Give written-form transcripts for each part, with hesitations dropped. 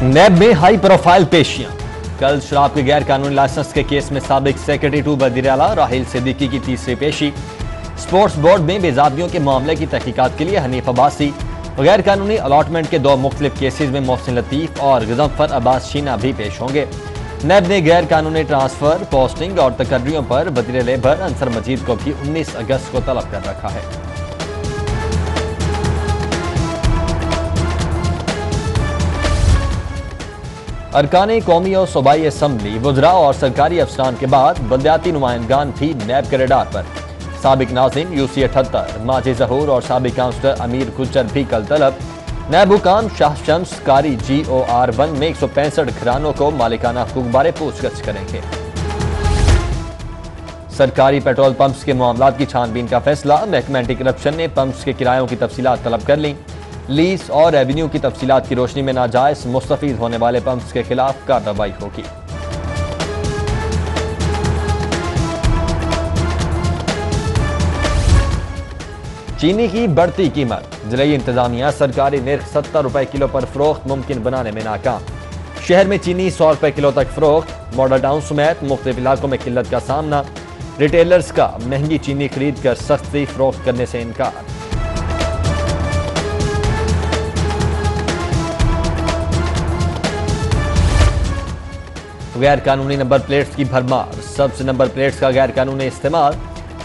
NAB میں high profile پیشیاں۔ کل شراب کے غیر قانونی لائسنس کے کیس میں سابق سیکرٹری 2 وزیر اعلیٰ راحیل صدیقی کی تیسری پیشی۔ سپورٹس بورڈ میں بیضابطیوں کے معاملے کی تحقیقات کے لیے حنیف عباسی۔ غیر قانونی الاٹمنٹ کے 2 مختلف کیسز میں محسن لطیف اور غضنفر عباس شینا بھی پیش ہوں گے۔ نیب نے غیر قانونی ٹرانسفر، پوسٹنگ اور تقرریوں پر وزیر لیبر انصر مجید کو بھی 19 اگست کو طلب کر رکھا ہے۔ ارکان قومی اور صوبائی اسمبلی، وزراء اور سرکاری افسران کے بعد بلدیاتی نمائندگان بھی نیب کے ریڈار پر۔ سابق ناظم UC 78 ماجد ظہور اور سابق کاؤنسلر امیر گجر بھی کل طلب۔ نیب حکام شاہ شمس کاری GOR 1 میں 165 گھرانوں کو مالکانہ حقوق بارے پوچھ گچھ کریں گے۔ سرکاری پیٹرول پمپس کے معاملات کی چھان بین کا فیصلہ۔ محکمہ اینٹی کرپشن نے پمپس کے کرایوں کی تفصیلات طلب کر لیں۔ لیز اور ریونیو کی تفصیلات کی روشنی میں ناجائز مستفید ہونے والے پمپس کے خلاف کارروائی ہوگی۔ چینی کی بڑھتی قیمت، ضلعی انتظامیہ سرکاری نرخ 70 روپے کلو پر فروخت ممکن بنانے میں ناکام۔ شہر میں چینی 100 روپے کلو تک فروخت، ماڈل ٹاؤن سمیت مختلف علاقوں میں قلت کا سامنا۔ ریٹیلرز کا مہنگی چینی خرید کر سستی فروخت کرنے سے انکار۔ غیر قانونی نمبر پلیٹس کی بھرمار، سبز نمبر پلیٹس کا غیر قانونی استعمال،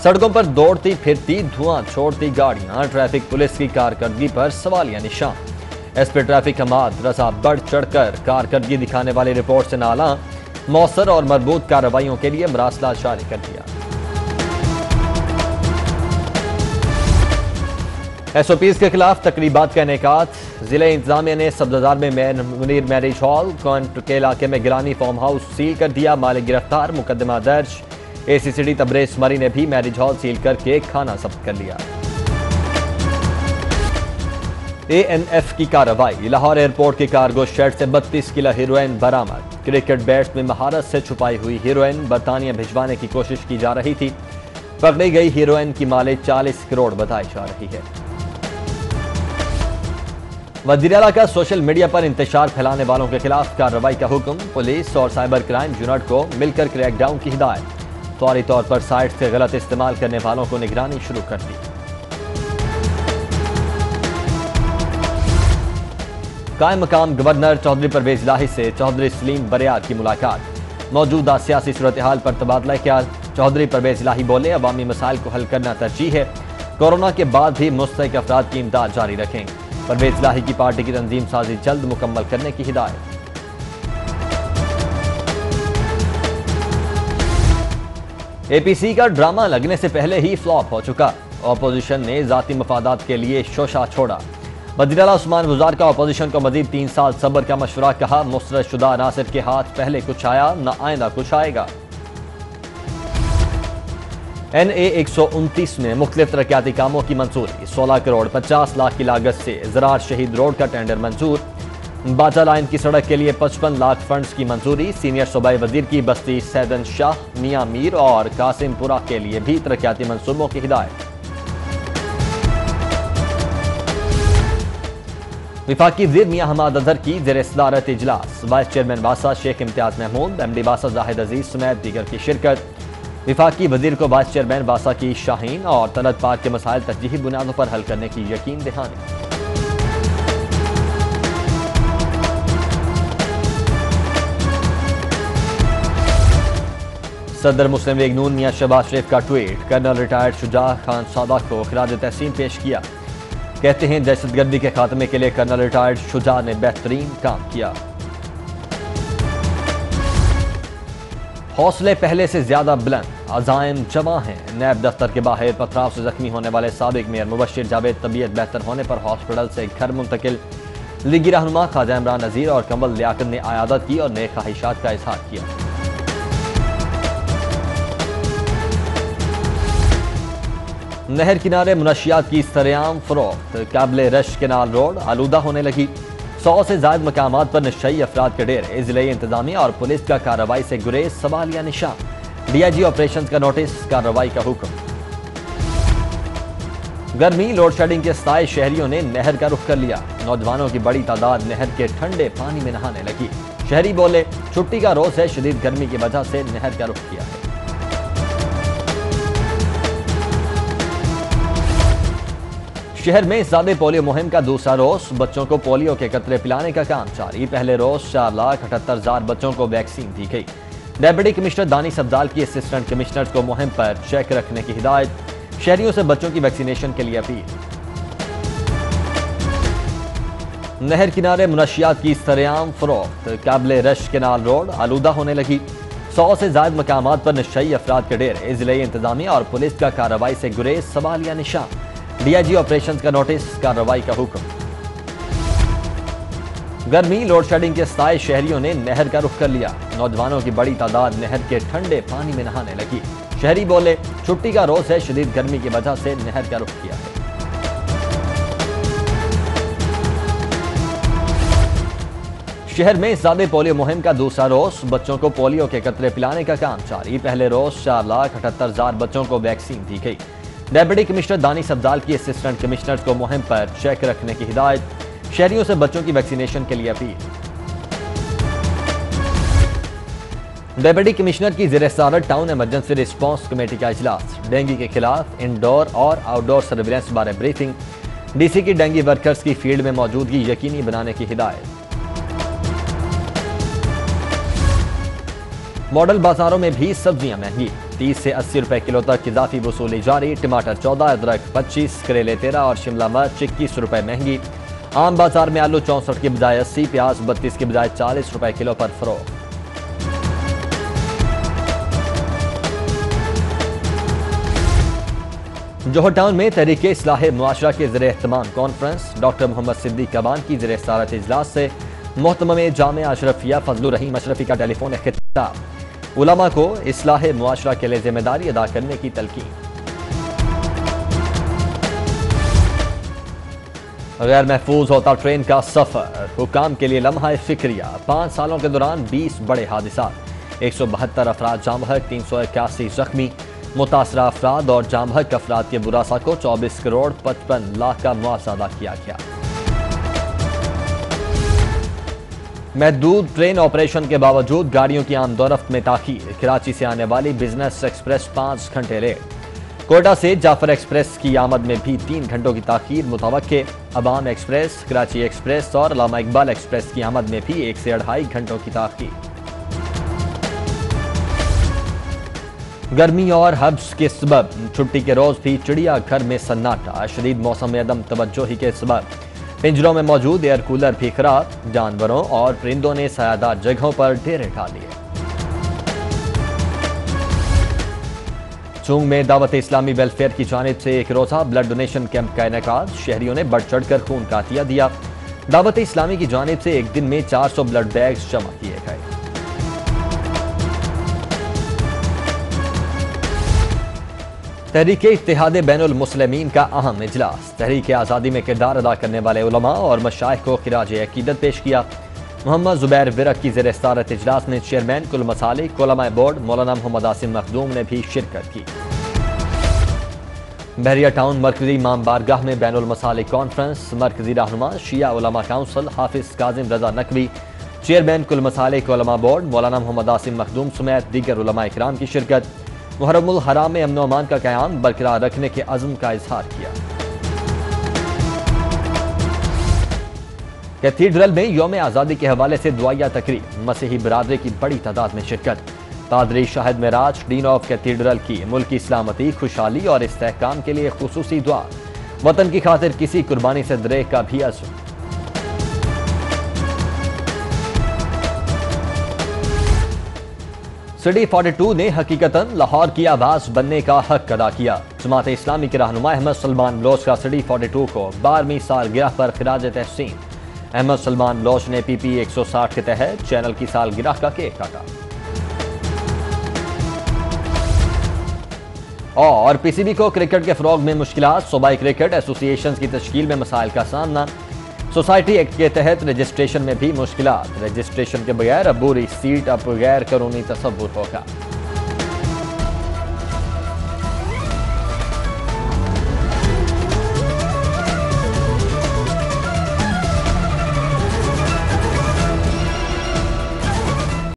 سڑکوں پر دوڑتی پھرتی دھواں چھوڑتی گاڑیاں، ٹریفک پولیس کی کارکردگی پر سوالیہ نشان۔ SP ٹریفک حماد رضا بڑھ چڑھ کر کارکردگی دکھانے والی رپورٹ سے نالاں، مؤثر اور مربوط کارروائیوں کے لیے مراسلات جاری کر دیا۔ SOPs کے خلاف تقریبات کا انعقاد، ضلع انتظامیہ نے سبززار میں منیر میرج ہال کونٹ کے علاقے میں گیلانی فارم ہاؤس سیل کر دیا، مالک گرفتار، مقدمہ درج۔ ACCD تبریز مری نے بھی میرج ہال سیل کر کے کھانا ضبط کر لیا۔ ANF کی کارروائی، لاہور ایئرپورٹ کے کارگو شیڈ سے 32 کلو ہیروئن برآمد۔ کرکٹ بیٹس میں مہارت سے چھپائی ہوئی ہیروئن برطانیہ بھجوانے کی کوشش کی جا رہی تھی۔ پکڑی گئی ہیروئن کی مالک 40 کروڑ بتائی جا رہی ہے۔ وزیر اعلیٰ کا سوشل میڈیا پر انتشار پھیلانے والوں کے خلاف کارروائی کا حکم، پولیس اور سائبر کرائم یونٹ کو مل کر کریک ڈاؤن کی ہدایت۔ فوری طور پر سائٹ سے غلط استعمال کرنے والوں کو نگرانی شروع کر دی۔ قائم مقام گورنر چودھری پرویز الہی سے چودھری سلیم بریار کی ملاقات، موجودہ سیاسی صورتحال پر تبادلہ خیال۔ چودھری پرویز الہی بولے، عوامی مسائل کو حل کرنا ترجیح ہے، کورونا کے بعد بھی مستحق افراد کی امداد جاری رکھیں۔ پرویز الہی کی پارٹی کی تنظیم سازی جلد مکمل کرنے کی ہدایت۔ APC کا ڈرامہ لگنے سے پہلے ہی فلاپ ہو چکا، اپوزیشن نے ذاتی مفادات کے لیے شوشہ چھوڑا۔ وزیر اعلیٰ عثمان وزار کا اپوزیشن کو مزید 3 سال صبر کا مشورہ، کہا مسترد شدہ عناصر کے ہاتھ پہلے کچھ آیا نہ آئندہ کچھ آئے گا۔ NA 129 میں مختلف ترقیاتی کاموں کی منظوری، 16 کروڑ 50 لاکھ کی لاگت سے زراعت شہید روڈ کا ٹینڈر منظور۔ باچا لائن کی سڑک کے لیے 55 لاکھ فنڈز کی منظوری۔ سینئر صوبائی وزیر کی بستی سیدن شاہ، میاں میر اور قاسم پورہ کے لیے بھی ترقیاتی منصوبوں کی ہدایت۔ وفاقی وزیر میاں حماد اظہر کی زیر صدارت اجلاس، وائس چیئرمین واسا شیخ امتیاز محمود، MD واسا زاہد عزیز سمیت دیگر کی شرکت۔ وفاقی وزیر کو وائس چیئرمین واسا کی شاہین اور تنت پارک کے مسائل ترجیحی بنیادوں پر حل کرنے کی یقین دہانی۔ صدر مسلم لیگ نون میاں شہباز شریف کا ٹویٹ، کرنل ریٹائرڈ شجاع خان سادہ کو خراج تحسین پیش کیا۔ کہتے ہیں دہشت گردی کے خاتمے کے لیے کرنل ریٹائرڈ شجاع نے بہترین کام کیا۔ حوصلے پہلے سے زیادہ بلند، عزائم جمع ہیں۔ نیب دفتر کے باہر پتھراؤ سے زخمی ہونے والے سابق میئر مبشر جاوید طبیعت بہتر ہونے پر ہاسپٹل سے گھر منتقل۔ لیگی رہنما خواجہ عمران نذیر اور کنول لیاقت نے عیادت کی اور نیک خواہشات کا اظہار کیا۔ نہر کنارے منشیات کی سرعام فروخت، قابل رش کینال روڈ آلودہ ہونے لگی۔ 100 سے زائد مقامات پر نشئی افراد کے ڈیرے، ضلعی انتظامیہ اور پولیس کا کارروائی سے گریز، سوالیہ نشان۔ DIG آپریشنز کا نوٹس، کارروائی کا حکم۔ گرمی لوڈ شیڈنگ کے سائے شہریوں نے نہر کا رخ کر لیا. نوجوانوں کی بڑی تعداد نہر کے ٹھنڈے پانی میں نہانے لگی. شہری بولے چھٹی کا روز ہے, شدید گرمی کی وجہ سے نہر کا رخ کیا ہے. شہر میں زیادہ پولیو مہم کا دوسرا روز, بچوں کو پولیو کے قطرے پلانے کا کام جاری. پہلے روز 4,78,000 بچوں کو ویکسین دی گئی. ڈپٹی کمشنر دانش افضال کی اسسٹنٹ کمشنرز کو مہم پر چیک رکھنے کی ہدایت. شہریوں سے بچوں کی ویکسینیشن کے لیے اپیل. نہر کنارے منشیات کی سرعام فروخت. قابل رش کینال روڈ آلودہ ہونے لگی. 100 سے زائد مقامات پر نشئی افراد کے ڈیرے. ضلعی انتظامیہ اور پولیس کا کارروائی سے گریز سوالیہ نشان. ڈی آئی جی آپریشنز کا نوٹس, کارروائی کا حکم. گرمی لوڈ شیڈنگ کے سائے شہریوں نے نہر کا رخ کر لیا. نوجوانوں کی بڑی تعداد نہر کے ٹھنڈے پانی میں نہانے لگی. شہری بولے چھٹی کا روز ہے, شدید گرمی کی وجہ سے نہر کا رخ کیا ہے. شہر میں زیادہ پولیو مہم کا دوسرا روز, بچوں کو پولیو کے قطرے پلانے کا کام جاری. پہلے روز 4,78,000 بچوں کو ویکسین دی گئی. ڈپٹی کمشنر دانش افضال کی اسسٹنٹ کمشنرز کو مہم پر چیک رکھنے کی ہدایت. شہریوں سے بچوں کی ویکسینیشن کے لیے اپیل. ڈپٹی کمشنر کی زیر صدارت ٹاؤن ایمرجنسی ریسپانس کمیٹی کا اجلاس. ڈینگی کے خلاف انڈور اور آؤٹ ڈور سرویلنس بارے بریفنگ. ڈی سی کی ڈینگی ورکرز کی فیلڈ میں موجودگی یقینی بنانے کی ہدایت. ماڈل بازاروں میں بھی سبزیاں مہنگی. 30 سے 80 روپے کلو تک اضافی وصولی جاری. ٹماٹر 14, ادرک 25, کریلے 13 اور شملہ مرچ 21 روپے مہنگی. عام بازار میں آلو 64 کی بجائے 80, پیاز 32 کی بجائے 40 روپے کلو پر فروخت. جوہر ٹاؤن میں تحریک اصلاح معاشرہ کے زیر اہتمام کانفرنس. ڈاکٹر محمد صدیق کبان کی زیر صدارت اجلاس سے محتمم جامعہ اشرفیہ فضل الرحیم اشرفی کا ٹیلی فون خطاب. علماء کو اصلاح معاشرہ کے لیے ذمہ داری ادا کرنے کی تلقین. غیر محفوظ ہوتا ٹرین کا سفر, حکام کے لیے لمحہ فکریہ. 5 سالوں کے دوران 20 بڑے حادثات, 172 افراد جاں بحق, 381 زخمی. متاثرہ افراد اور جاں بحق افراد کے ورثاء کو 24 کروڑ 55 لاکھ کا معاوضہ ادا کیا گیا. محدود ٹرین آپریشن کے باوجود گاڑیوں کی آمد و رفت میں تاخیر. کراچی سے آنے والی بزنس ایکسپریس 5 گھنٹے لیٹ. کوئٹہ سے جعفر ایکسپریس کی آمد میں بھی 3 گھنٹوں کی تاخیر متوقع. عوام ایکسپریس, کراچی ایکسپریس اور علامہ اقبال ایکسپریس کی آمد میں بھی 1 سے 2.5 گھنٹوں کی تاخیر. گرمی اور حبس کے سبب چھٹی کے روز بھی چڑیا گھر میں سناٹا. شدید موسم میں عدم توجہی کے سبب پنجروں میں موجود ایئر کولر بھی خراب. جانوروں اور پرندوں نے سایہدار جگہوں پر ڈیرے ڈال لیے. چونگ میں دعوت اسلامی ویلفیئر کی جانب سے 1 روزہ بلڈ ڈونیشن کیمپ کا انعقاد. شہریوں نے بڑھ چڑھ کر خون کا عطیہ دیا. دعوت اسلامی کی جانب سے ایک دن میں 400 بلڈ بیگز جمع کیے گئے. تحریک اتحاد بین المسلمین کا اہم اجلاس. تحریک آزادی میں کردار ادا کرنے والے علماء اور مشائخ کو خراج عقیدت پیش کیا. محمد زبیر ورق کی زیر صدارت اجلاس میں چیئرمین کل مسالک علماء بورڈ مولانا محمد عاصم مخدوم نے بھی شرکت کی. بحریہ ٹاؤن مرکزی امام بارگاہ میں بین المسالک کانفرنس. مرکزی رہنما شیعہ علماء کونسل حافظ کاظم رضا نقوی, چیئرمین کل مسالک علماء بورڈ مولانا محمد عاصم مخدوم سمیت دیگر علماء اکرام کی شرکت. محرم الحرام میں امن و امان کا قیام برقرار رکھنے کے عزم کا اظہار کیا. کیتھیڈرل میں یوم آزادی کے حوالے سے دعائیہ تقریب. مسیحی برادری کی بڑی تعداد میں شرکت. پادری شاہد معراج ڈین آف کیتھیڈرل کی ملکی سلامتی, خوشحالی اور استحکام کے لیے خصوصی دعا. وطن کی خاطر کسی قربانی سے دریغ کا بھی عزم. سٹی 42 نے حقیقتاً لاہور کی آواز بننے کا حق ادا کیا. جماعت اسلامی کے رہنما احمد سلمان بلوچ کا سٹی 42 کو 12ویں سالگرہ پر خراج تحسین. احمد سلمان بلوچ نے پی پی 160 کے تحت چینل کی سالگرہ کا کیک کاٹا. اور پی سی بی کو کرکٹ کے فروغ میں مشکلات. صوبائی کرکٹ ایسوسی ایشنز کی تشکیل میں مسائل کا سامنا. سوسائٹی ایکٹ کے تحت رجسٹریشن میں بھی مشکلات. رجسٹریشن کے بغیر عبوری سیٹ اب غیر قانونی تصور ہوگا.